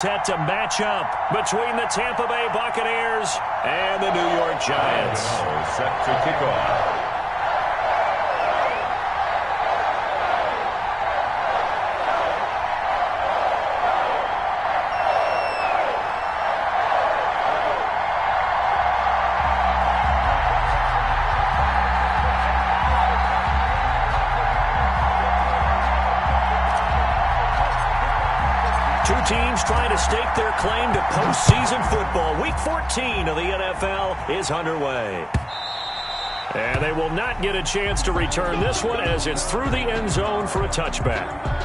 Set to match up between the Tampa Bay Buccaneers and the New York Giants. Set to kick off. Two teams trying to stake their claim to postseason football. Week 14 of the NFL is underway. And they will not get a chance to return this one as it's through the end zone for a touchback.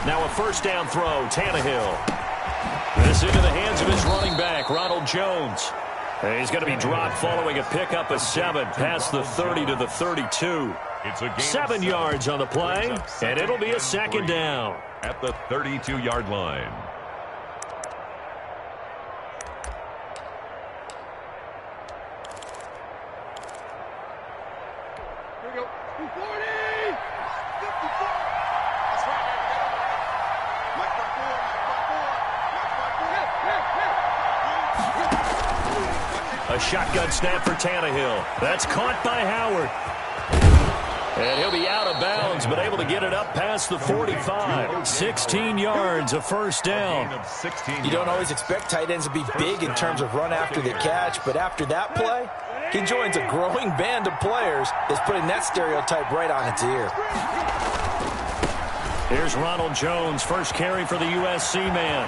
Now a first down throw, Tannehill. This into the hands of his running back, Ronald Jones. He's going to be dropped following a pickup of 7 past the 30 to the 32. 7 yards on the play, and it'll be a second down. At the 32-yard line. Here we go. 240! A shotgun snap for Tannehill. That's caught by Howard. And he'll be out of bounds, but able to get it up past the 45. 16 yards, a first down. You don't always expect tight ends to be big in terms of run after the catch, but after that play, he joins a growing band of players that's putting that stereotype right on its ear. Here's Ronald Jones, first carry for the USC man.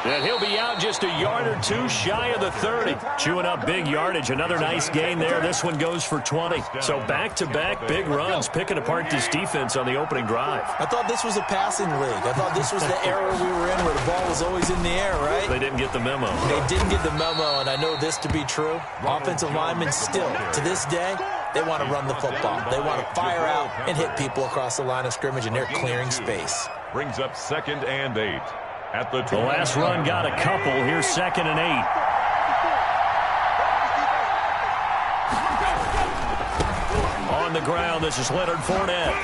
And he'll be out just a yard or two shy of the 30. Chewing up big yardage. Another nice gain there. This one goes for 20. So back-to-back big runs, picking apart this defense on the opening drive. I thought this was a passing league. I thought this was the era we were in where the ball was always in the air, right? They didn't get the memo. They didn't get the memo, and I know this to be true. Offensive linemen still, to this day, they want to run the football. They want to fire out and hit people across the line of scrimmage, and they're clearing space. Brings up 2nd and 8. At the last run got a couple. Here's 2nd and 8. On the ground, this is Leonard Fournette.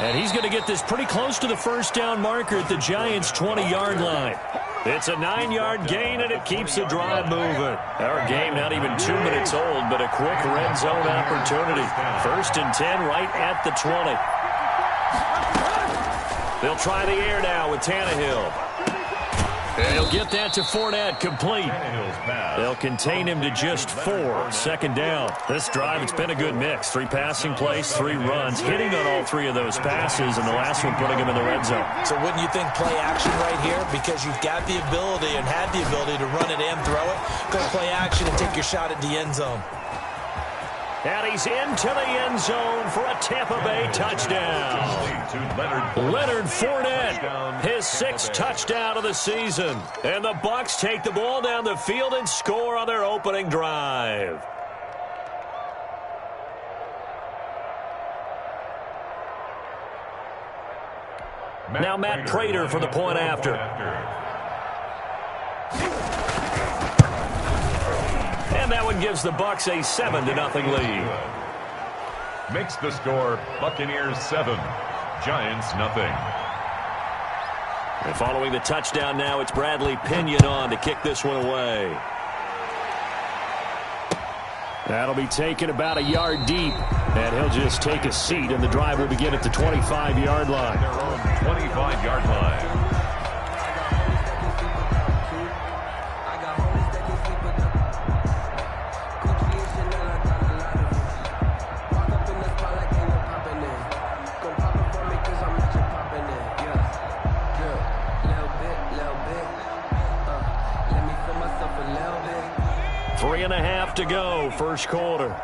And he's going to get this pretty close to the first down marker at the Giants' 20-yard line. It's a 9-yard gain, and it keeps the drive moving. Our game not even 2 minutes old, but a quick red zone opportunity. 1st and 10 right at the 20. They'll try the air now with Tannehill. And he'll get that to Fournette, complete. They'll contain him to just 4. 2nd down. This drive, it's been a good mix. 3 passing plays, 3 runs, hitting on all 3 of those passes, and the last one putting him in the red zone. So wouldn't you think play action right here? Because you've got the ability and had the ability to run it and throw it. Go play action and take your shot at the end zone. And he's into the end zone for a Tampa Bay touchdown. Leonard Fournette, his 6th touchdown of the season. And the Bucs take the ball down the field and score on their opening drive. Now Matt Prater for the point after. And that one gives the Bucs a 7-0 lead. Makes the score Buccaneers 7, Giants nothing. And following the touchdown now, it's Bradley Pinion on to kick this one away. That'll be taken about a yard deep, and he'll just take a seat, and the drive will begin at the 25-yard line. Their own 25-yard line. Three and a half to go, first quarter. Oh,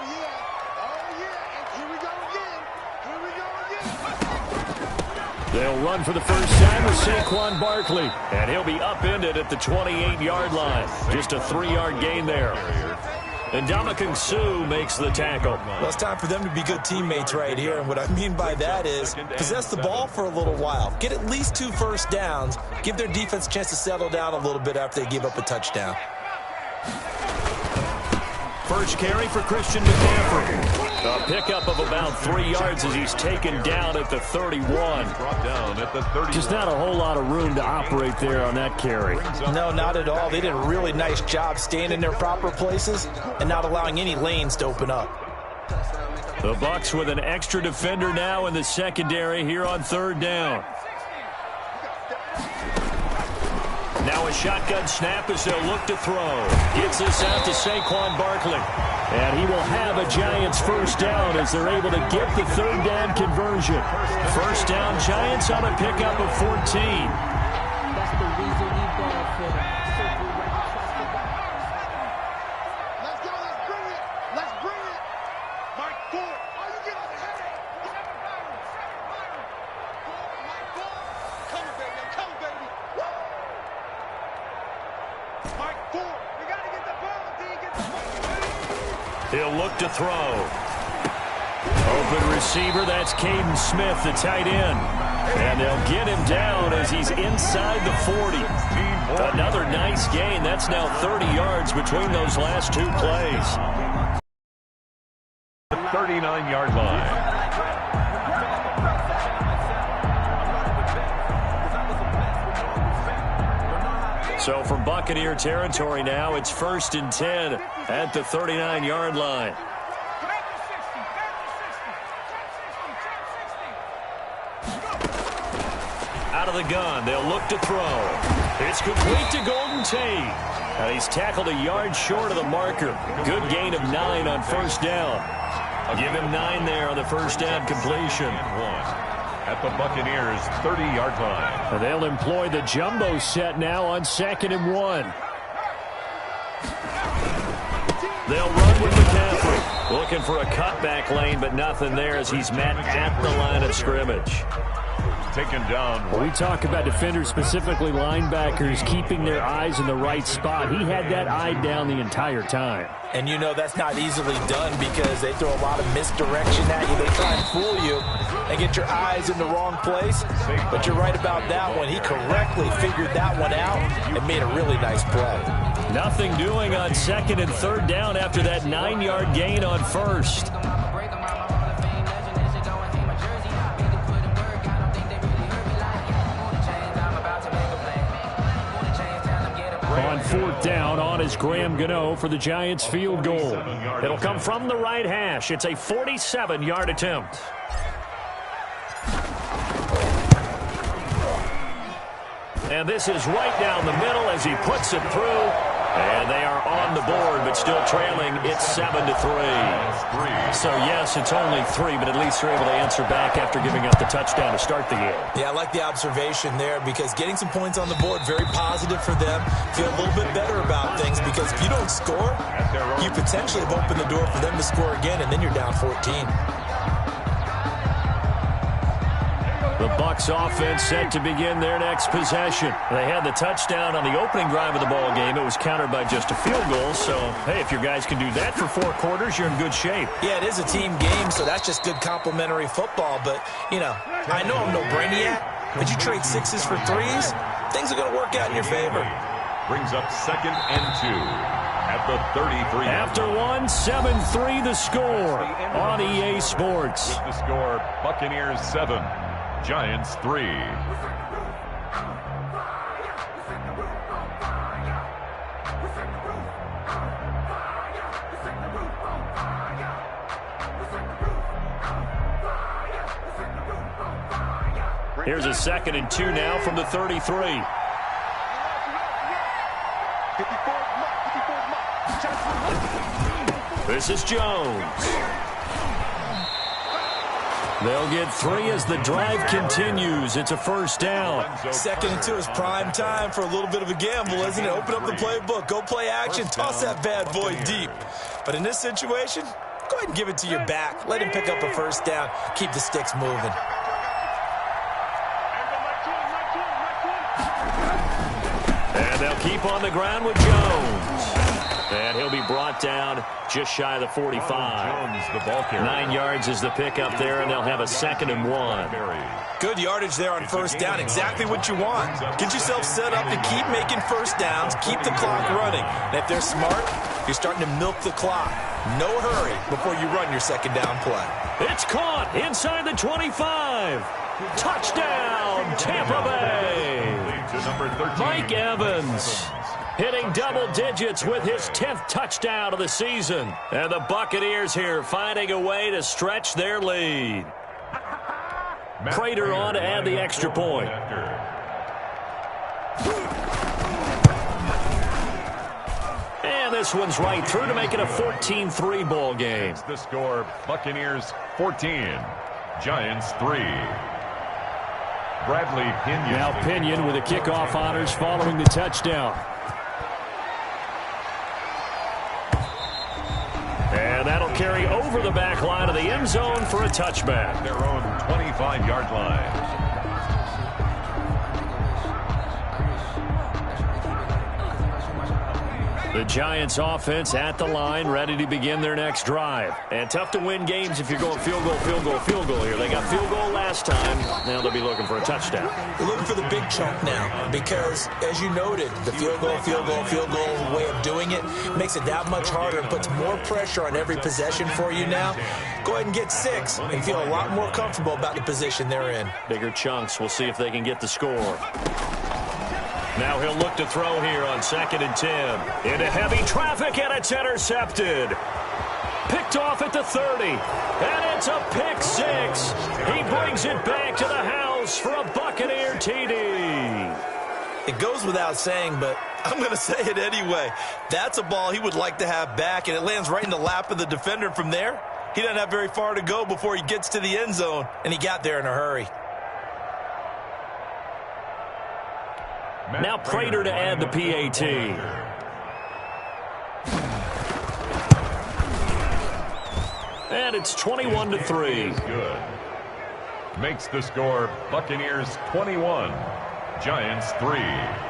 yeah. And here we go. They'll run for the first time with Saquon Barkley, and he'll be upended at the 28-yard line. Just a 3-yard gain there. And Ndamukong Suh makes the tackle. Well, it's time for them to be good teammates right here. And what I mean by that is possess the ball for a little while. Get at least 2 first downs. Give their defense a chance to settle down a little bit after they give up a touchdown. First carry for Christian McCaffrey. A pickup of about 3 yards as he's taken down at the 31. Brought down at the 30. Just not a whole lot of room to operate there on that carry. No, not at all. They did a really nice job staying in their proper places and not allowing any lanes to open up. The Bucs with an extra defender now in the secondary here on 3rd down. Now a shotgun snap as they'll look to throw. Gets this out to Saquon Barkley. And he will have a Giants first down as they're able to get the 3rd down conversion. First down, Giants on a pickup of 14. That's the reason we ball for them. Let's go, let's bring it. Let's bring it. Mike Ford. Oh, you get on the head. Mike Ford. Come on, baby. Come on, baby. Woo! Mike Ford. We got to get the ball. Get the ball. He'll look to throw. Open receiver, that's Caden Smith, the tight end. And they'll get him down as he's inside the 40. Another nice gain. That's now 30 yards between those last 2 plays. The 39-yard line. So from Buccaneer territory now, it's 1st and 10 at the 39-yard line. Out of the gun, they'll look to throw. It's complete to Golden Tate. And he's tackled a yard short of the marker. Good gain of 9 on 1st down. Give him 9 there on the first down completion. At the Buccaneers' 30-yard line. And they'll employ the jumbo set now on 2nd and 1. They'll run with McCaffrey. Looking for a cutback lane, but nothing there as he's met at the line of scrimmage. Taken down. When we talk about defenders, specifically linebackers, keeping their eyes in the right spot, he had that eye down the entire time. And you know that's not easily done because they throw a lot of misdirection at you. They try and fool you and get your eyes in the wrong place. But you're right about that one. He correctly figured that one out and made a really nice play. Nothing doing on 2nd and 3rd down after that 9-yard gain on 1st. On 4th down, on is Graham Gano for the Giants field goal. It'll come from the right hash. It's a 47-yard attempt. And this is right down the middle as he puts it through. And they are on the board, but still trailing. It's 7-3. So, yes, it's only 3, but at least they're able to answer back after giving up the touchdown to start the game. Yeah, I like the observation there because getting some points on the board, very positive for them. Feel a little bit better about things because if you don't score, you potentially have opened the door for them to score again, and then you're down 14. The Bucs offense set to begin their next possession. They had the touchdown on the opening drive of the ball game. It was countered by just a field goal. So, hey, if your guys can do that for 4 quarters, you're in good shape. Yeah, it is a team game, so that's just good complimentary football. But, you know, I know I'm no brainiac, but you trade 6s for 3s, things are going to work out in your favor. Brings up 2nd and 2 at the 33. After 1, 7-3 the score on EA Sports. With the score, Buccaneers 7. Giants 3. Here's a 2nd and 2 now from the 33. This is Jones. They'll get 3 as the drive continues. It's a first down. 2nd and 2 is prime time for a little bit of a gamble, isn't it? Open up the playbook. Go play action. Toss that bad boy deep. But in this situation, go ahead and give it to your back. Let him pick up a first down. Keep the sticks moving. deep on the ground with Jones. And he'll be brought down just shy of the 45. Jones, the ball carrier. 9 yards is the pickup there, and they'll have a 2nd and 1. Good yardage there on first down. Exactly what you want. Get yourself set up to keep making first downs, keep the clock running. And if they're smart, you're starting to milk the clock. No hurry before you run your 2nd down play. It's caught inside the 25. Touchdown, Tampa Bay. Mike Evans hitting double digits with his 10th touchdown of the season. And the Buccaneers here finding a way to stretch their lead. Prater on to add the extra point. And this one's right through to make it a 14-3 ball game. It's the score, Buccaneers 14, Giants 3. Bradley Pinion. Now Pinion with the kickoff honors following the touchdown. And that'll carry over the back line of the end zone for a touchback. Their own 25-yard line. The Giants offense at the line, ready to begin their next drive. And tough to win games if you're going field goal, field goal, field goal here. They got field goal last time. Now they'll be looking for a touchdown. They're looking for the big chunk now because, as you noted, the field goal way of doing it makes it that much harder and puts more pressure on every possession for you now. Go ahead and get 6 and feel a lot more comfortable about the position they're in. Bigger chunks. We'll see if they can get the score. Now he'll look to throw here on 2nd and 10. Into heavy traffic, and it's intercepted. Picked off at the 30. And it's a pick 6. He brings it back to the house for a Buccaneer TD. It goes without saying, but I'm going to say it anyway. That's a ball he would like to have back, and it lands right in the lap of the defender from there. He doesn't have very far to go before he gets to the end zone, and he got there in a hurry. Now Prater to add the PAT. And it's 21-3. Good. Makes the score Buccaneers 21, Giants 3.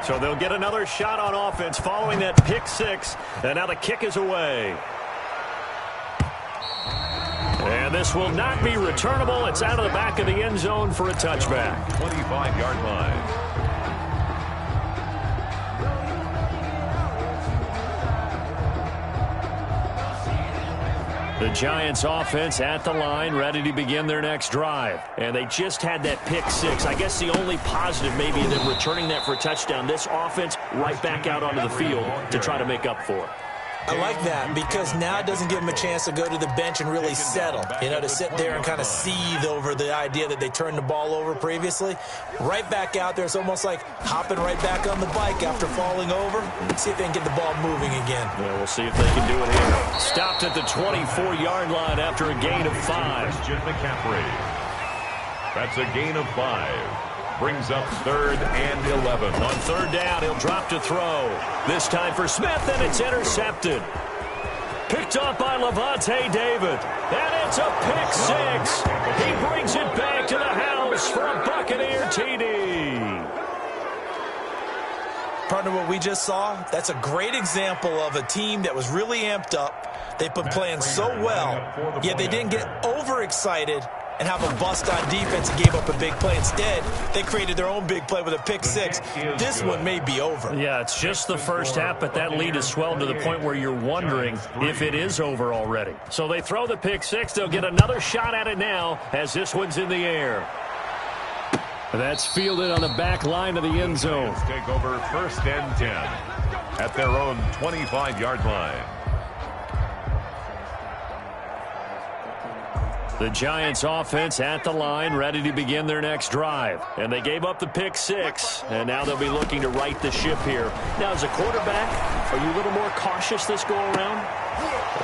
So they'll get another shot on offense following that pick 6. And now the kick is away. And this will not be returnable. It's out of the back of the end zone for a touchback. 25-yard line. The Giants offense at the line, ready to begin their next drive. And they just had that pick 6. I guess the only positive maybe in them returning that for a touchdown. This offense right back out onto the field to try to make up for it. I like that because now it doesn't give them a chance to go to the bench and really settle. You know, to sit there and kind of seethe over the idea that they turned the ball over previously. Right back out there, it's almost like hopping right back on the bike after falling over. Let's see if they can get the ball moving again. Yeah, we'll see if they can do it here. Stopped at the 24-yard line after a gain of 5. Christian McCaffrey. That's a gain of 5. Brings up 3rd and 11. On 3rd down, he'll drop to throw. This time for Smith, and it's intercepted. Picked up by Levante David. And it's a pick 6. He brings it back to the house for a Buccaneer TD. Partner, what we just saw, that's a great example of a team that was really amped up. They've been playing so well, yet they didn't get overexcited and have a bust on defense and gave up a big play. Instead, they created their own big play with a pick 6. This one may be over. Yeah, it's just the first half, but that lead has swelled to the point where you're wondering if it is over already. So they throw the pick 6. They'll get another shot at it now as this one's in the air. That's fielded on the back line of the end zone. Take over 1st and 10 at their own 25-yard line. The Giants offense at the line, ready to begin their next drive. And they gave up the pick 6, and now they'll be looking to right the ship here. Now, as a quarterback, are you a little more cautious this go-around?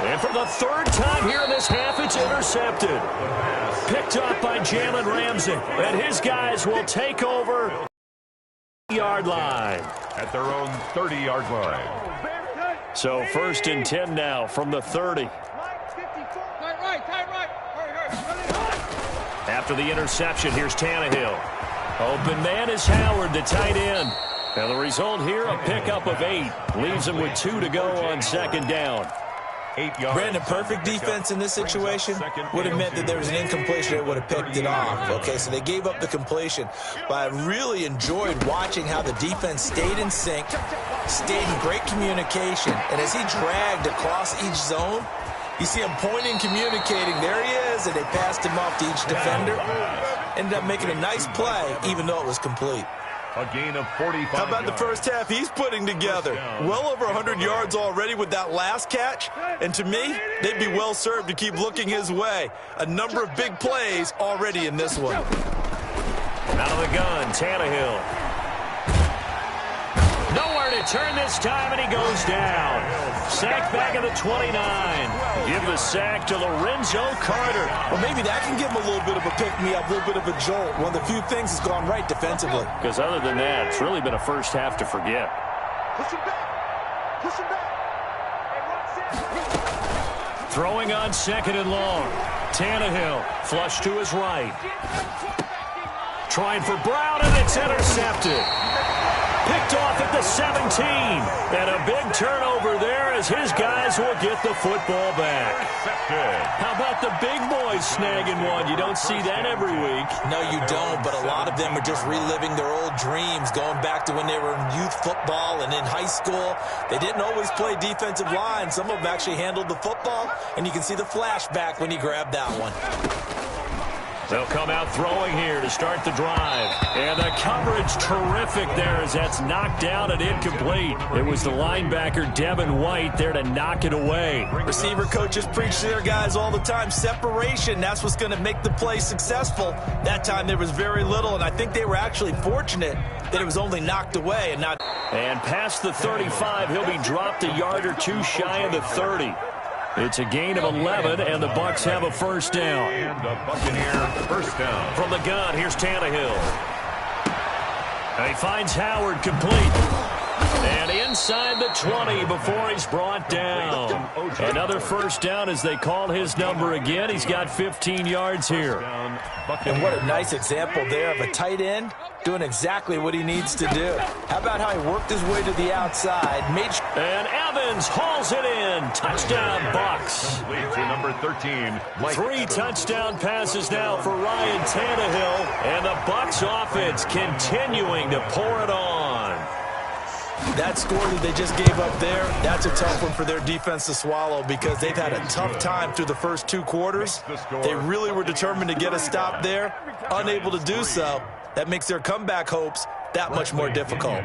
And for the 3rd time here in this half, it's intercepted. Picked up by Jalen Ramsey, and his guys will take over yard line. At their own 30-yard line. So 1st and 10 now from the 30. After the interception, here's Tannehill. Open man is Howard, the tight end. And the result here, a pickup of 8. Leaves them with 2 to go on second down. 8 yards. Brandon, perfect defense in this situation would have meant that there was an incompletion that would have picked it off. Okay, so they gave up the completion. But I really enjoyed watching how the defense stayed in sync, stayed in great communication. And as he dragged across each zone, you see him pointing, communicating. There he is, and they passed him off to each defender. Ended up making a nice play, even though it was complete. A gain of 45 How about the first half he's putting together? Well over 100 yards already with that last catch. And to me, they'd be well served to keep looking his way. A number of big plays already in this one. Out of the gun, Tannehill. Nowhere to turn this time, and he goes down. Sacked back at the 29. Give the sack to Lorenzo Carter. Well, maybe that can give him a little bit of a pick-me-up, a little bit of a jolt. One of the few things that's gone right defensively. Because other than that, it's really been a first half to forget. Push him back. Push him back. Throwing on second and long. Tannehill, flush to his right. Trying for Brown, and it's intercepted. Picked off at the 17. And a big turnover there as his guys will get the football back. How about the big boys snagging one? You don't see that every week. No, you don't, but a lot of them are just reliving their old dreams, going back to when they were in youth football and in high school. They didn't always play defensive line. Some of them actually handled the football, and you can see the flashback when he grabbed that one. They'll come out throwing here to start the drive. And the coverage terrific there as that's knocked down and incomplete. It was the linebacker, Devin White, there to knock it away. Receiver coaches preach to their guys all the time. Separation, that's what's going to make the play successful. That time there was very little, and I think they were actually fortunate that it was only knocked away and not. And past the 35, he'll be dropped a yard or two shy of the 30. It's a gain of 11, and the Bucs have a first down. And the Buccaneer first down. From the gun, here's Tannehill. And he finds Howard complete. And inside the 20 before he's brought down. Another first down as they call his number again. He's got 15 yards here. And what a nice example there of a tight end doing exactly what he needs to do. How about how he worked his way to the outside? And Evans hauls it in. Touchdown, Bucs. To number 13. 3 touchdown passes now for Ryan Tannehill. And the Bucs offense continuing to pour it on. That score that they just gave up there, that's a tough one for their defense to swallow because they've had a tough time through the first 2 quarters. They really were determined to get a stop there, unable to do so. That makes their comeback hopes that much more difficult.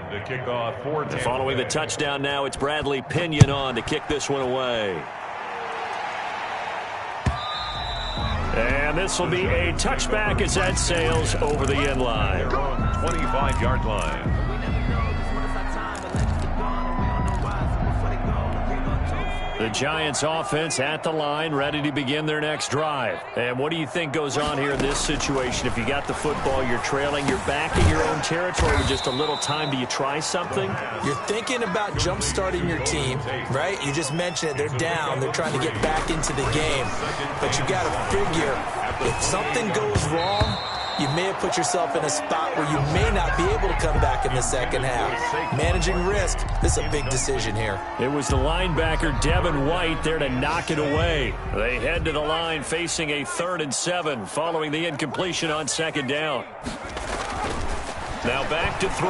Following the touchdown now, it's Bradley Pinion on to kick this one away. And this will be a touchback as that sails over the end line. 25-yard line. The Giants offense at the line, ready to begin their next drive. And what do you think goes on here in this situation? If you got the football, you're trailing, you're back in your own territory with just a little time. Do you try something? You're thinking about jump-starting your team, right? You just mentioned it. They're down. They're trying to get back into the game. But you got to figure, if something goes wrong, you may have put yourself in a spot where you may not be able to come back in the second half. Managing risk, this is a big decision here. It was the linebacker, Devin White, there to knock it away. They head to the line facing a 3rd and 7 following the incompletion on second down. Now back to throw.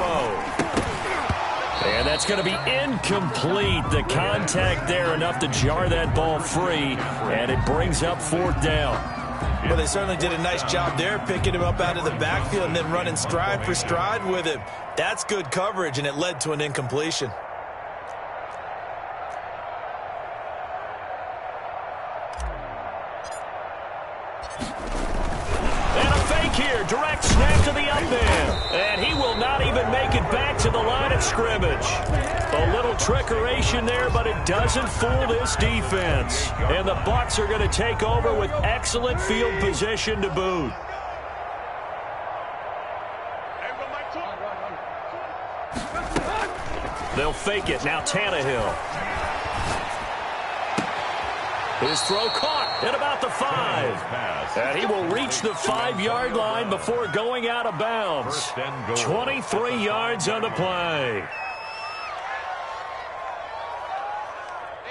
And that's going to be incomplete. The contact there enough to jar that ball free, and it brings up 4th down. Well, they certainly did a nice job there, picking him up out of the backfield and then running stride for stride with him. That's good coverage, and it led to an incompletion. And a fake here, direct snap to the up man. And he will not even make it back to the line of scrimmage. A little trickeration there, but it doesn't fool this defense. And the Bucs are going to take over with excellent field position to boot. They'll fake it. Now Tannehill. His throw caught at about the 5. And he will reach the 5-yard line before going out of bounds. 23 yards on the play.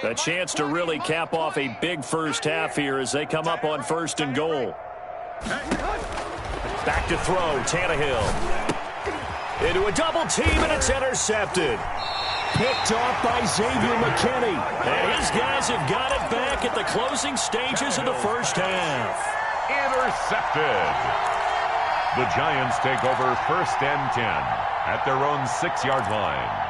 A chance to really cap off a big first half here as they come up on 1st and goal. Back to throw, Tannehill. Into a double team, and it's intercepted. Picked off by Xavier McKinney. And his guys have got it back at the closing stages of the first half. Intercepted. The Giants take over 1st and 10 at their own 6-yard line.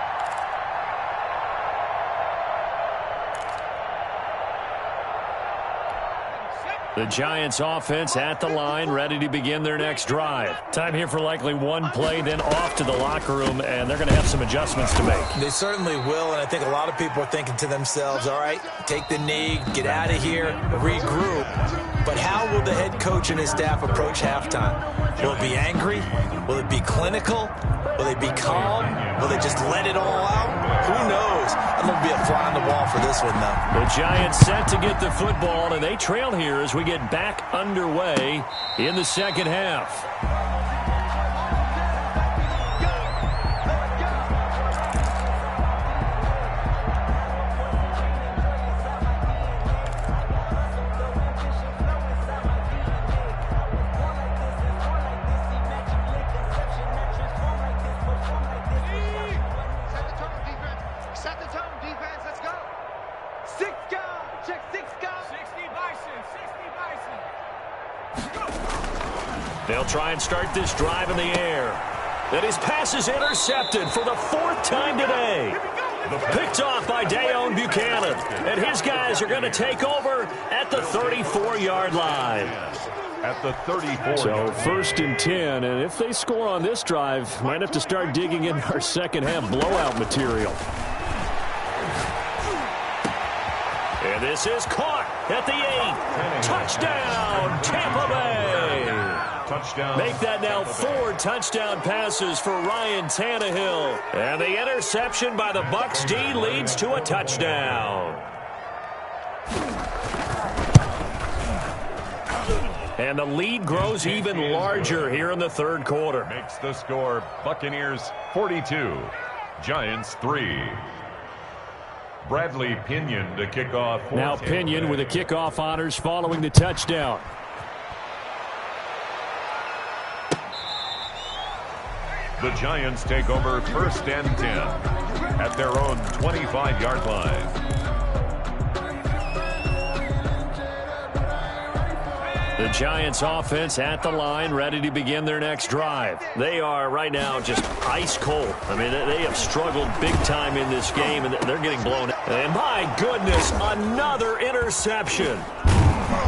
The Giants offense at the line, ready to begin their next drive. Time here for likely one play, then off to the locker room, and they're going to have some adjustments to make. They certainly will, and I think a lot of people are thinking to themselves, all right, take the knee, get out of here, regroup. But how will the head coach and his staff approach halftime? Will it be angry? Will it be clinical? Will they be calm? Will they just let it all out? Who knows? I'm going to be a fly on the wall for this one, though. The Giants set to get the football, and they trail here as we get back underway in the second half. They'll try and start this drive in the air. And his pass is intercepted for the 4th time today. Picked off by Dayon Buchanan. And his guys are going to take over at the 34-yard line. At the 34. So 1st and 10, and if they score on this drive, might have to start digging in our second half blowout material. And this is caught at the 8. Touchdown, Tampa Bay. Touchdown. Make that now 4 touchdown passes for Ryan Tannehill. And the interception by the Bucs D leads to a touchdown. And the lead grows even larger here in the 3rd quarter. Makes the score Buccaneers 42, Giants 3. Bradley Pinion to kick off. Now Pinion with the kickoff honors following the touchdown. The Giants take over 1st and 10 at their own 25-yard line. The Giants offense at the line, ready to begin their next drive. They are right now just ice cold. I mean, they have struggled big time in this game, and they're getting blown out. And my goodness, another interception.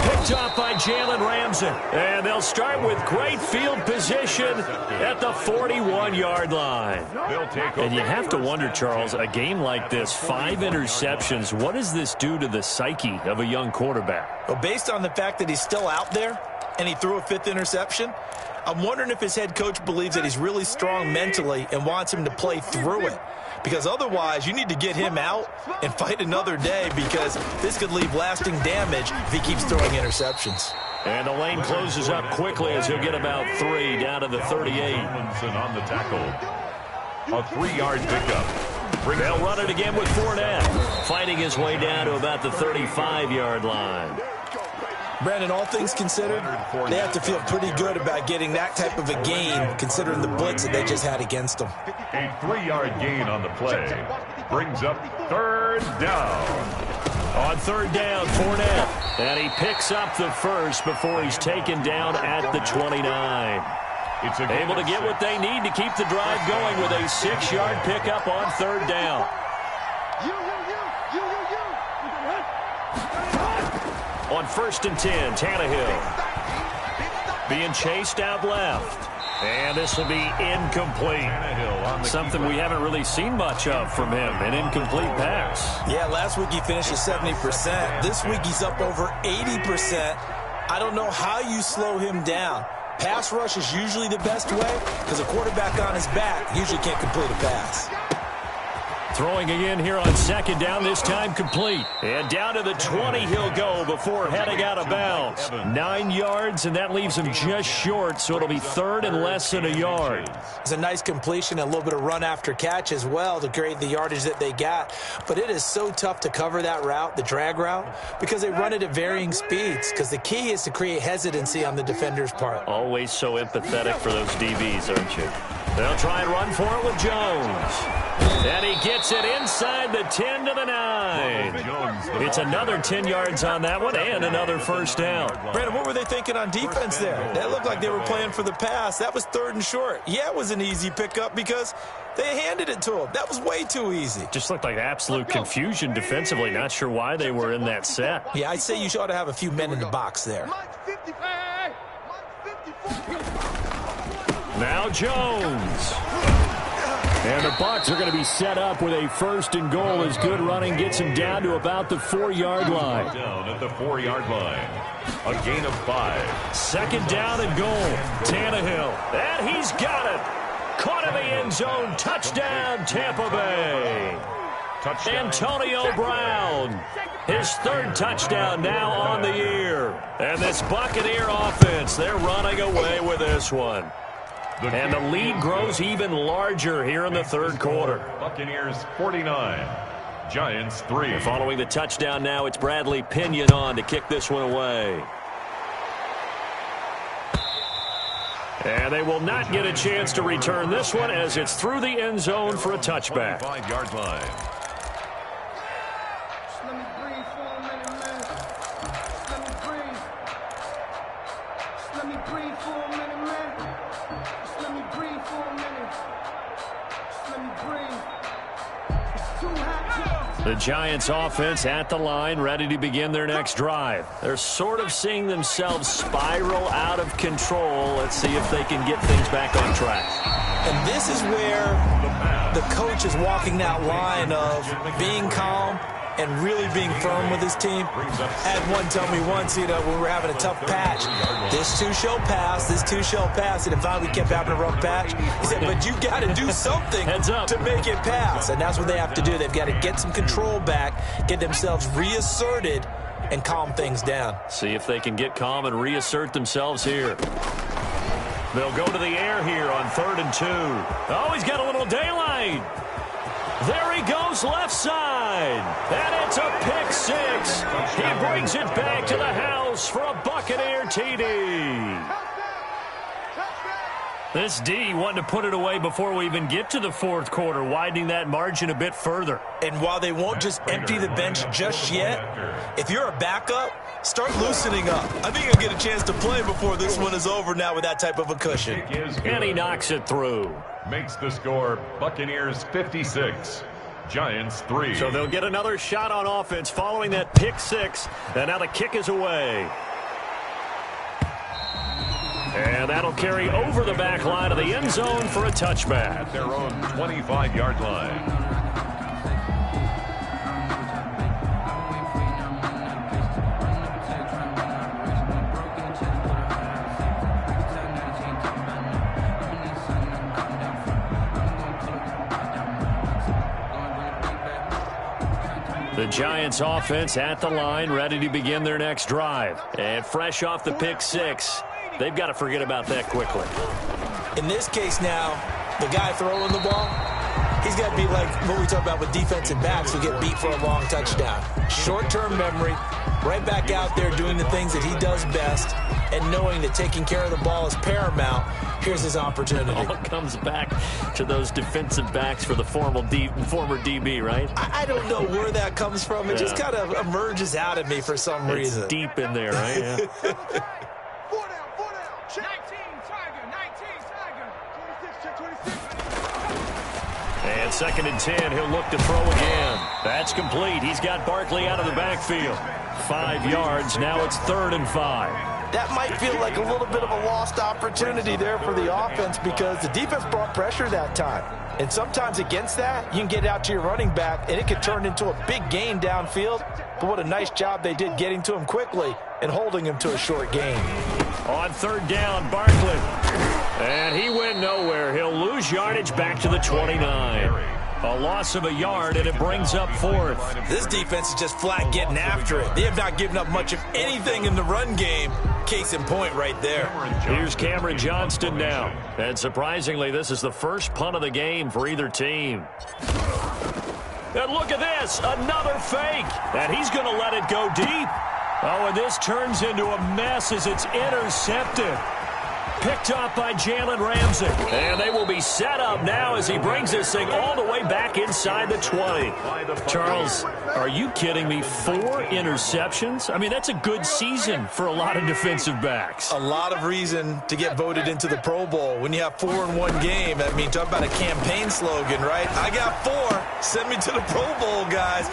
Picked up by Jalen Ramsey. And they'll start with great field position at the 41-yard line. And you have to wonder, Charles, a game like this, 5 interceptions, what does this do to the psyche of a young quarterback? Well, based on the fact that he's still out there and he threw a 5th interception, I'm wondering if his head coach believes that he's really strong mentally and wants him to play through it. Because otherwise, you need to get him out and fight another day, because this could leave lasting damage if he keeps throwing interceptions. And the lane closes up quickly as he'll get about 3 down to the 38. On the tackle. A 3-yard pickup. They'll run it again with Fournette, fighting his way down to about the 35-yard line. Brandon, all things considered, they have to feel pretty good about getting that type of a gain, considering the blitz that they just had against them. A 3-yard gain on the play brings up 3rd down. On 3rd down, Fournette. And he picks up the first before he's taken down at the 29. Able to get what they need to keep the drive going with a 6-yard pickup on 3rd down. On 1st and 10, Tannehill being chased out left. And this will be incomplete. Something we haven't really seen much of from him, an incomplete pass. Yeah, last week he finished at 70%. This week he's up over 80%. I don't know how you slow him down. Pass rush is usually the best way, because a quarterback on his back usually can't complete a pass. Throwing again here on second down, this time complete. And down to the 20 he'll go before heading out of bounds. 9 yards, and that leaves him just short, so it'll be third and less than a yard. It's a nice completion, and a little bit of run after catch as well to create the yardage that they got. But it is so tough to cover that route, the drag route, because they run it at varying speeds, because the key is to create hesitancy on the defender's part. Always so empathetic for those DBs, aren't you? They'll try and run for it with Jones. And he gets it inside the 10 to the 9. It's another 10 yards on that one and another first down. Brandon, what were they thinking on defense there? That looked like they were playing for the pass. That was third and short. Yeah, it was an easy pickup because they handed it to him. That was way too easy. Just looked like absolute confusion defensively. Not sure why they were in that set. Yeah, I'd say you ought to have a few men in the box there. Now Jones. And the Bucs are going to be set up with a first and goal as good running gets him down to about the 4-yard line. Down at the 4-yard line. A gain of 5. Second down and goal. Tannehill. And he's got it. Caught in the end zone. Touchdown, Tampa Bay. Touchdown. Antonio Brown. His third touchdown now on the year. And this Buccaneer offense, they're running away with this one. And the lead grows even larger here in the third quarter. Buccaneers 49, Giants 3. Following the touchdown now, it's Bradley Pinion on to kick this one away. And they will not get a chance to return this one as it's through the end zone for a touchback. 5-yard line. The Giants offense at the line, ready to begin their next drive. They're sort of seeing themselves spiral out of control. Let's see if they can get things back on track. And this is where the coach is walking that line of being calm and really being firm with his team. I had one tell me once, when we were having a tough patch, this too shall pass, this too shall pass. And finally we kept having a rough patch. He said, but you got to do something to make it pass. And that's what they have to do. They've got to get some control back, get themselves reasserted, and calm things down. See if they can get calm and reassert themselves here. They'll go to the air here on 3rd and 2. Oh, he's got a little daylight. There he goes left side. And it's a pick 6. He brings it back to the house for a Buccaneer TD. This D wanting to put it away before we even get to the fourth quarter, widening that margin a bit further. And while they won't just empty the bench just yet, if you're a backup, start loosening up. I think you'll get a chance to play before this one is over now with that type of a cushion. And he knocks it through. Makes the score Buccaneers 56, Giants 3. So they'll get another shot on offense following that pick 6. And now the kick is away. And that'll carry over the back line of the end zone for a touchback. At their own 25-yard line. The Giants offense at the line, ready to begin their next drive. And fresh off the pick 6, they've got to forget about that quickly. In this case now, the guy throwing the ball, he's got to be like what we talk about with defensive backs who get beat for a long touchdown. Short-term memory, right back out there doing the things that he does best, and knowing that taking care of the ball is paramount. Here's his opportunity. All comes back to those defensive backs for the former DB, right? I don't know where that comes from. It just kind of emerges out of me for some reason. It's deep in there, right? Yeah. 4 down. 19 Tiger. 19 Tiger. 26, check 26. And 2nd and 10, he'll look to throw again. That's complete. He's got Barkley out of the backfield. 5 yards. Now it's 3rd and 5. That might feel like a little bit of a lost opportunity there for the offense because the defense brought pressure that time. And sometimes against that, you can get out to your running back, and it could turn into a big gain downfield. But what a nice job they did getting to him quickly and holding him to a short gain. On 3rd down, Barkley. And he went nowhere. He'll lose yardage back to the 29. A loss of a yard, and it brings up 4th. This defense is just flat getting after it. They have not given up much of anything in the run game. Case in point right there. Here's Cameron Johnston now. And surprisingly, this is the first punt of the game for either team. And look at this, another fake. And he's going to let it go deep. Oh, and this turns into a mess as it's intercepted. Picked off by Jalen Ramsey. And they will be set up now as he brings this thing all the way back inside the 20. Charles, are you kidding me? 4 interceptions? I mean, that's a good season for a lot of defensive backs. A lot of reason to get voted into the Pro Bowl. When you have 4 in one game, I mean, talk about a campaign slogan, right? I got 4. Send me to the Pro Bowl, guys.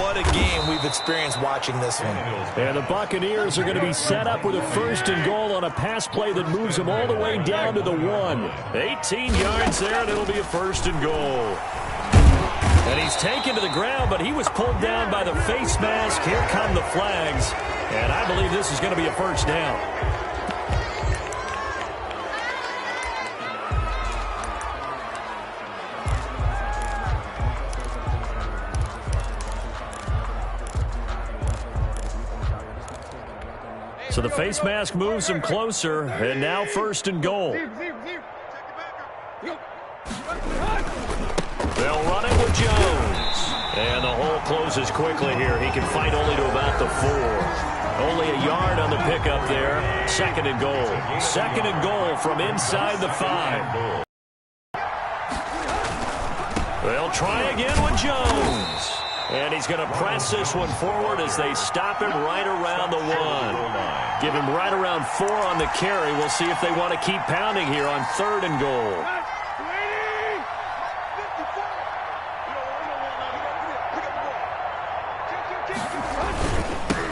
What a game we've experienced watching this one. And the Buccaneers are going to be set up with a 1st and goal on a pass play that moves them all the way down to the 1. 18 yards there, and it'll be a 1st and goal. And he's taken to the ground, but he was pulled down by the face mask. Here come the flags, and I believe this is going to be a 1st down. So the face mask moves him closer, and now 1st and goal. They'll run it with Jones. And the hole closes quickly here. He can fight only to about the 4. Only a yard on the pickup there. 2nd and goal. 2nd and goal from inside the 5. They'll try again with Jones. And he's going to press this one forward as they stop him right around the 1. Give him right around 4 on the carry. We'll see if they want to keep pounding here on 3rd and goal.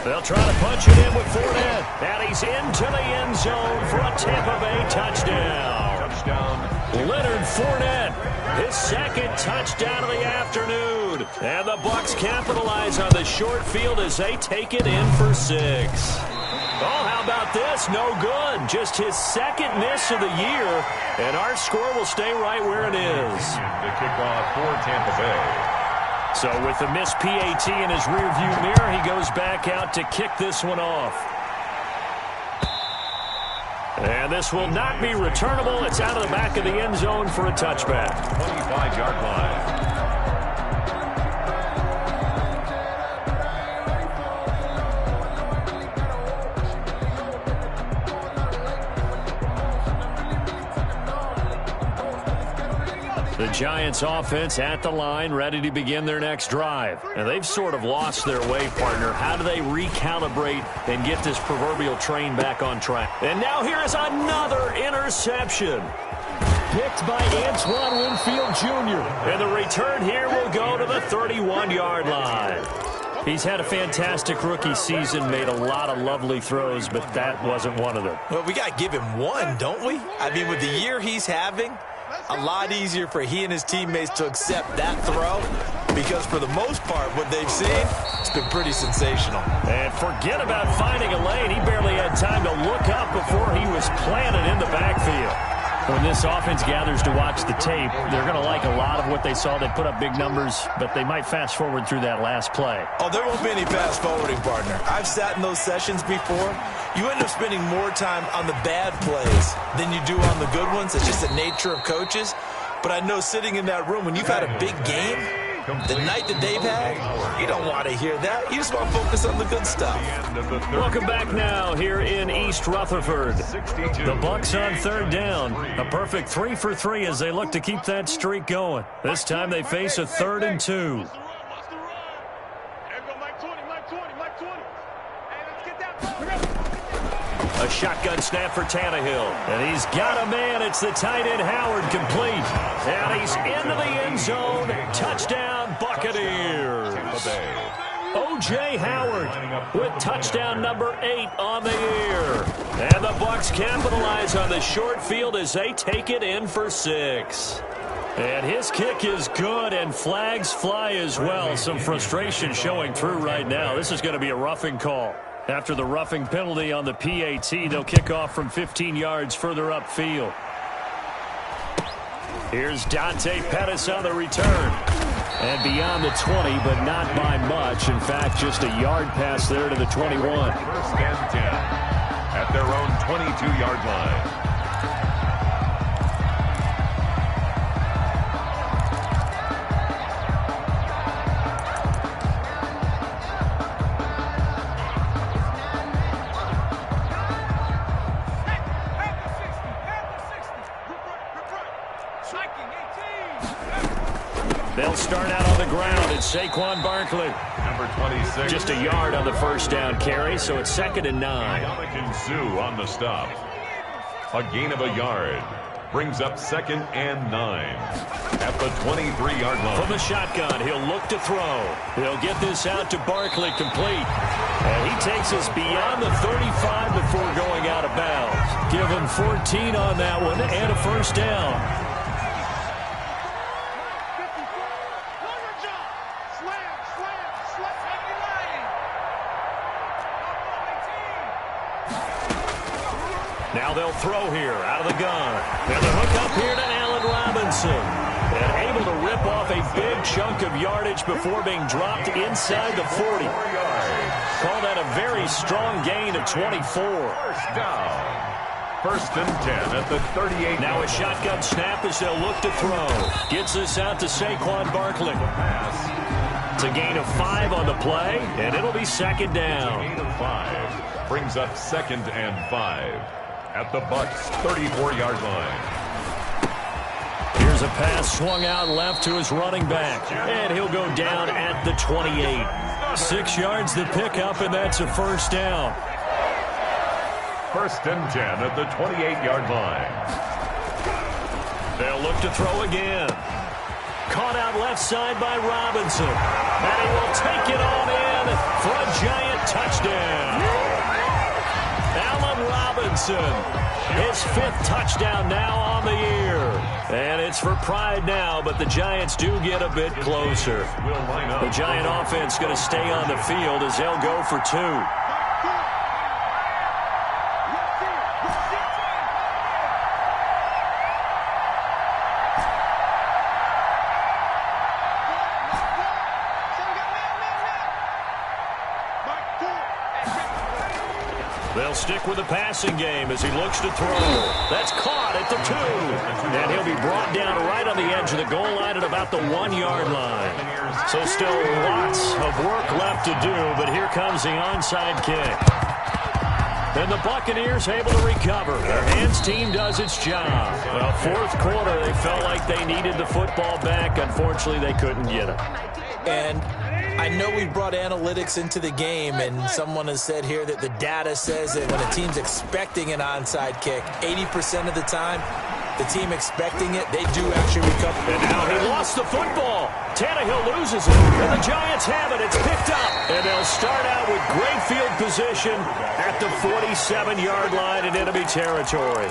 They'll try to punch it in with Fournette. And he's into the end zone for a Tampa Bay touchdown. Leonard Fournette, his 2nd touchdown of the afternoon. And the Bucs capitalize on the short field as they take it in for 6. Oh, how about this? No good. Just his 2nd miss of the year. And our score will stay right where it is. The kickoff for Tampa Bay. So with the missed PAT in his rearview mirror, he goes back out to kick this one off. And this will not be returnable. It's out of the back of the end zone for a touchback. 25-yard line. The Giants offense at the line, ready to begin their next drive. And they've sort of lost their way, partner. How do they recalibrate and get this proverbial train back on track? And now here is another interception. Picked by Antoine Winfield Jr. And the return here will go to the 31-yard line. He's had a fantastic rookie season, made a lot of lovely throws, but that wasn't one of them. Well, we got to give him one, don't we? I mean, with the year he's having, a lot easier for he and his teammates to accept that throw because for the most part, what they've seen, it's been pretty sensational. And forget about finding a lane. He barely had time to look up before he was planted in the backfield. When this offense gathers to watch the tape, they're going to like a lot of what they saw. They put up big numbers, but they might fast forward through that last play. Oh, there won't be any fast forwarding, partner. I've sat in those sessions before. You end up spending more time on the bad plays than you do on the good ones. It's just the nature of coaches. But I know sitting in that room, when you've had a big game, the night that they've had, you don't want to hear that. You just want to focus on the good stuff. Welcome back now here in East Rutherford. The Bucs on 3rd down. A perfect 3 for 3 as they look to keep that streak going. This time they face a 3rd and 2. A shotgun snap for Tannehill. And he's got a man. It's the tight end Howard complete. And he's into the end zone. Touchdown Buccaneers. O.J. Howard with touchdown number 8 on the year. And the Bucs capitalize on the short field as they take it in for 6. And his kick is good, and flags fly as well. Some frustration showing through right now. This is going to be a roughing call. After the roughing penalty on the PAT, they'll kick off from 15 yards further upfield. Here's Dante Pettis on the return. And beyond the 20, but not by much. In fact, just a yard pass there to the 21. First and 10 at their own 22-yard line. They'll start out on the ground. It's Saquon Barkley. Number 26. Just a yard on the first down carry, so it's 2nd and 9. Dominican Sue on the stop. A gain of a yard. Brings up 2nd and 9 at the 23-yard line. From the shotgun, he'll look to throw. He'll get this out to Barkley, complete. And he takes us beyond the 35 before going out of bounds. Give him 14 on that one and a first down. Now they'll throw here out of the gun. And the hook up here to Allen Robinson. And able to rip off a big chunk of yardage before being dropped inside the 40. Call that a very strong gain of 24. First down. First and 10 at the 38. Now a shotgun snap as they'll look to throw. Gets this out to Saquon Barkley. It's a gain of 5 on the play, and it'll be 2nd down. Gain of 5 brings up 2nd and 5. At the Bucs' 34-yard line. Here's a pass swung out left to his running back. And he'll go down at the 28. 6 yards the pickup, and that's a first down. First and 10 at the 28-yard line. They'll look to throw again. Caught out left side by Robinson. And he will take it on in for a giant touchdown. Allen Robinson, his 5th touchdown now on the year. And it's for pride now, but the Giants do get a bit closer. The Giant offense going to stay on the field as they'll go for 2. They'll stick with the passing game as he looks to throw. That's caught at the 2. And he'll be brought down right on the edge of the goal line at about the 1-yard line. So still lots of work left to do, but here comes the onside kick. And the Buccaneers able to recover. Their hands team does its job. Well, 4th quarter, they felt like they needed the football back. Unfortunately, they couldn't get it. And I know we brought analytics into the game, and someone has said here that the data says that when a team's expecting an onside kick, 80% of the time, the team expecting it, they do actually recover. And now he lost the football. Tannehill loses it, and the Giants have it. It's picked up, and they'll start out with great field position at the 47-yard line in enemy territory.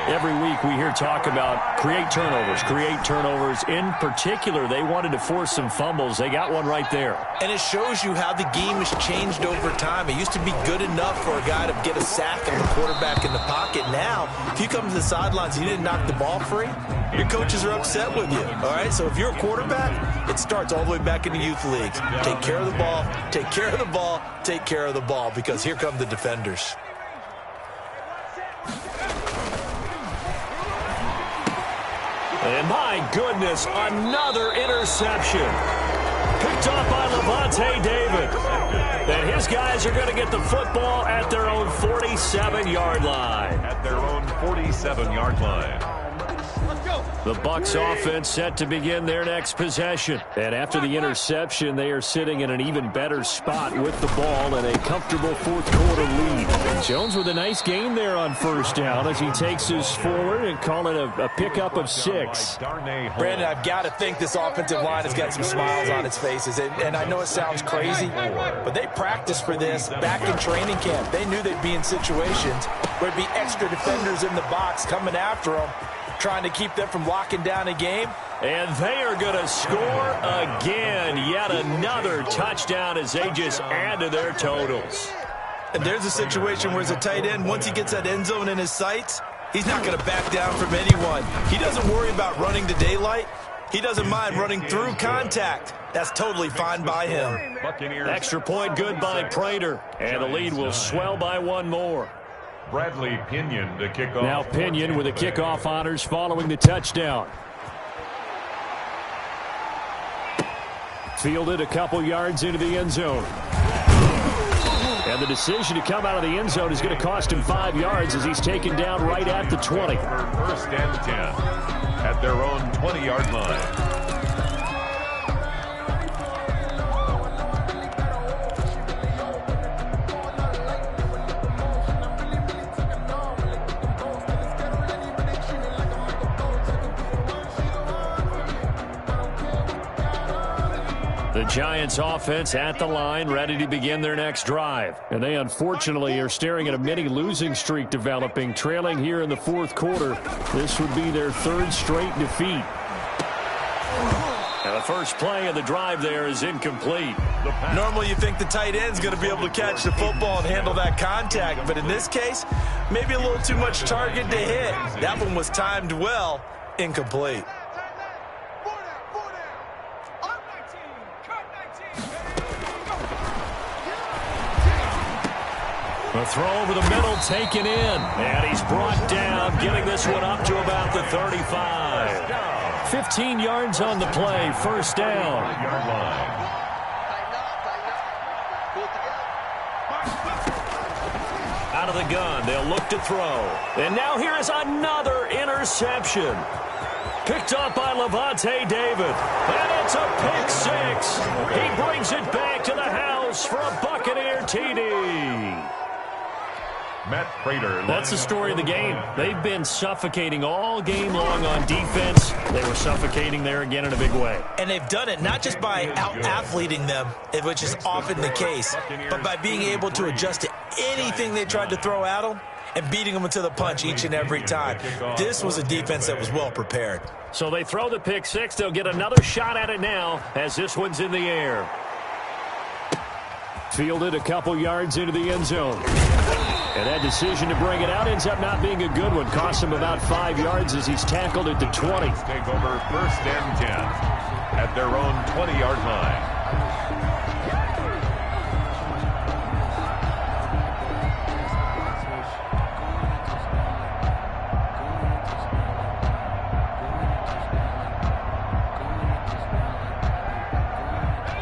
Every week we hear talk about create turnovers. In particular, they wanted to force some fumbles. They got one right there. And it shows you how the game has changed over time. It used to be good enough for a guy to get a sack and the quarterback in the pocket. Now, if you come to the sidelines and you didn't knock the ball free, your coaches are upset with you. All right, so if you're a quarterback, it starts all the way back in the youth leagues. Take care of the ball, take care of the ball, take care of the ball, because here come the defenders. And my goodness, another interception. Picked off by Levante David. And his guys are going to get the football at their own 47-yard line. At their own 47-yard line. The Bucs offense set to begin their next possession. And after the interception, they are sitting in an even better spot with the ball and a comfortable 4th quarter lead. And Jones with a nice gain there on first down as he takes us forward and call it a pickup of 6. Brandon, I've got to think this offensive line has got some smiles on its faces. And I know it sounds crazy, but they practiced for this back in training camp. They knew they'd be in situations where there'd be extra defenders in the box coming after them, trying to keep them from locking down a game. And they are going to score again. Yet another touchdown as they just add to their totals. And there's a situation where as a tight end, once he gets that end zone in his sights, he's not going to back down from anyone. He doesn't worry about running to daylight. He doesn't mind running through contact. That's totally fine by him. Extra point good by Prater. And the lead will swell by one more. Bradley Pinion to kick off. Now Pinion with the kickoff honors following the touchdown. Fielded a couple yards into the end zone. And the decision to come out of the end zone is going to cost him 5 yards as he's taken down right at the 20. First and 10 at their own 20-yard line. The Giants offense at the line, ready to begin their next drive. And they unfortunately are staring at a mini losing streak developing, trailing here in the fourth quarter. This would be their third straight defeat. And the first play of the drive there is incomplete. Normally you think the tight end's going to be able to catch the football and handle that contact, but in this case, maybe a little too much target to hit. That one was timed well, incomplete. The throw over the middle taken in. And he's brought down, getting this one up to about the 35. 15 yards on the play, first down. Out of the gun, they'll look to throw. And now here is another interception. Picked up by Levante David. And it's a pick six. He brings it back to the house for a Buccaneer TD. Matt Prater. That's the story of the game. They've been suffocating all game long on defense. They were suffocating there again in a big way. And they've done it not just by out-athleting them, which is often the case, but by being able to adjust to anything they tried to throw at them and beating them to the punch each and every time. This was a defense that was well prepared. So they throw the pick six. They'll get another shot at it now as this one's in the air. Fielded a couple yards into the end zone. And that decision to bring it out ends up not being a good one. Costs him about 5 yards as he's tackled at the 20. Take over first and 10 at their own 20-yard line.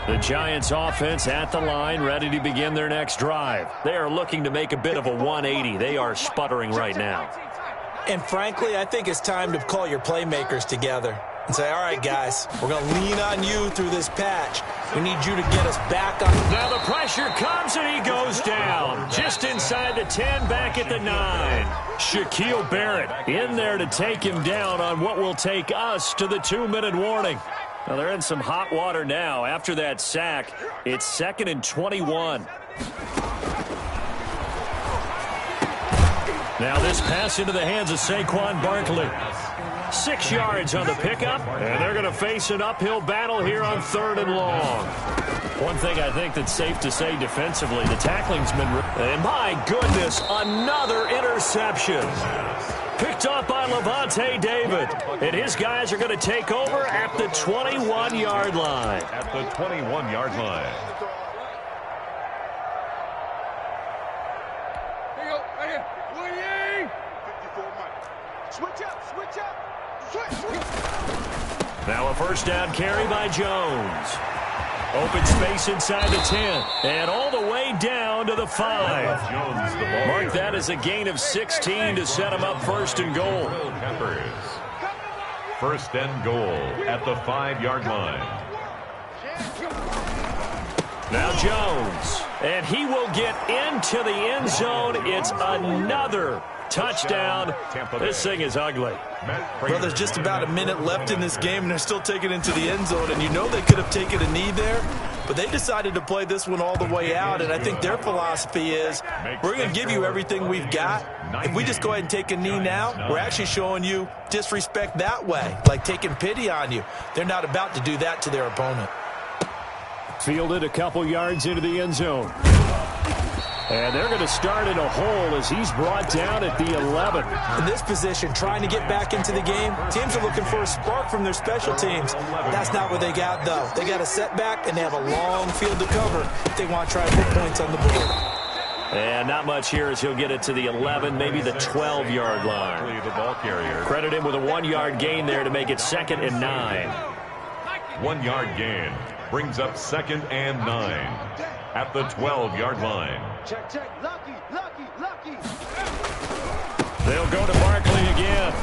The Giants offense at the line, ready to begin their next drive. They are looking to make a bit of a 180. They are sputtering right now. And frankly, I think it's time to call your playmakers together and say, all right, guys, we're going to lean on you through this patch. We need you to get us back on. Now the pressure comes and he goes down. Just inside the 10, back at the 9. Shaquille Barrett in there to take him down on what will take us to the 2-minute warning. Well, they're in some hot water now. After that sack, it's 2nd and 21. Now this pass into the hands of Saquon Barkley. 6 yards on the pickup, and they're going to face an uphill battle here on 3rd and long. One thing I think that's safe to say defensively, the tackling's been... And my goodness, another interception. Picked up by Levante David. And his guys are going to take over at the 21-yard line. At the 21-yard line. Now a first down carry by Jones. Open space inside the 10. And all the way down to the 5. Mark that as a gain of 16 to set him up 1st and goal. First and goal at the 5-yard line. Now Jones. And he will get into the end zone. It's another touchdown. This thing is ugly. Well, there's just about a minute left in this game, and they're still taking it into the end zone. And you know they could have taken a knee there, but they decided to play this one all the way out. And I think their philosophy is, we're going to give you everything we've got. If we just go ahead and take a knee now, we're actually showing you disrespect that way, like taking pity on you. They're not about to do that to their opponent. Fielded a couple yards into the end zone. And they're going to start in a hole as he's brought down at the 11. In this position, trying to get back into the game, teams are looking for a spark from their special teams. That's not what they got, though. They got a setback, and they have a long field to cover if they want to try to put points on the board. And not much here as he'll get it to the 11, maybe the 12-yard line. The ball carrier. Credit him with a 1-yard gain there to make it 2nd and 9. 1-yard gain brings up 2nd and 9 at the 12-yard line. Check, check. Lucky, lucky, lucky. They'll go to Barkley again.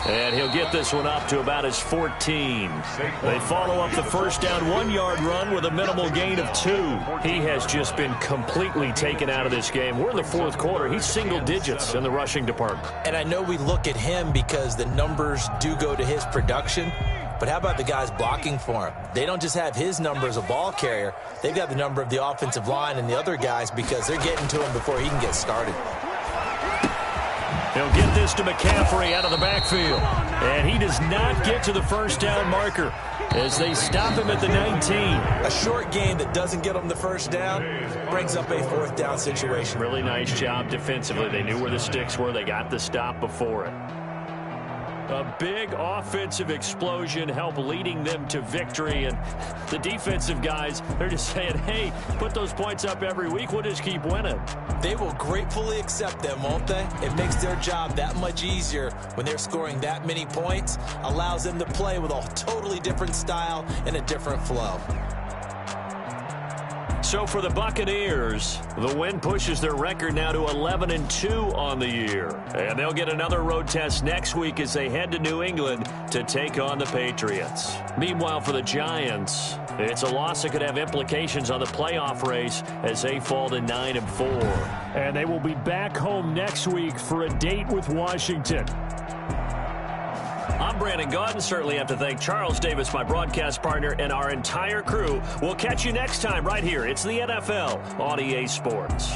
And he'll get this one up to about his 14. They follow up the first down 1-yard run with a minimal gain of 2. He has just been completely taken out of this game. We're in the 4th quarter. He's single digits in the rushing department. And I know we look at him because the numbers do go to his production. But how about the guys blocking for him? They don't just have his number as a ball carrier. They've got the number of the offensive line and the other guys because they're getting to him before he can get started. He'll get this to McCaffrey out of the backfield. And he does not get to the first down marker as they stop him at the 19. A short game that doesn't get him the first down brings up a 4th down situation. Really nice job defensively. They knew where the sticks were. They got the stop before it. A big offensive explosion helped leading them to victory. And the defensive guys, they're just saying, hey, put those points up every week. We'll just keep winning. They will gratefully accept them, won't they? It makes their job that much easier when they're scoring that many points. Allows them to play with a totally different style and a different flow. So for the Buccaneers, the win pushes their record now to 11-2 on the year. And they'll get another road test next week as they head to New England to take on the Patriots. Meanwhile, for the Giants, it's a loss that could have implications on the playoff race as they fall to 9-4. And they will be back home next week for a date with Washington. I'm Brandon Gaudin. Certainly have to thank Charles Davis, my broadcast partner, and our entire crew. We'll catch you next time right here. It's the NFL on EA Sports.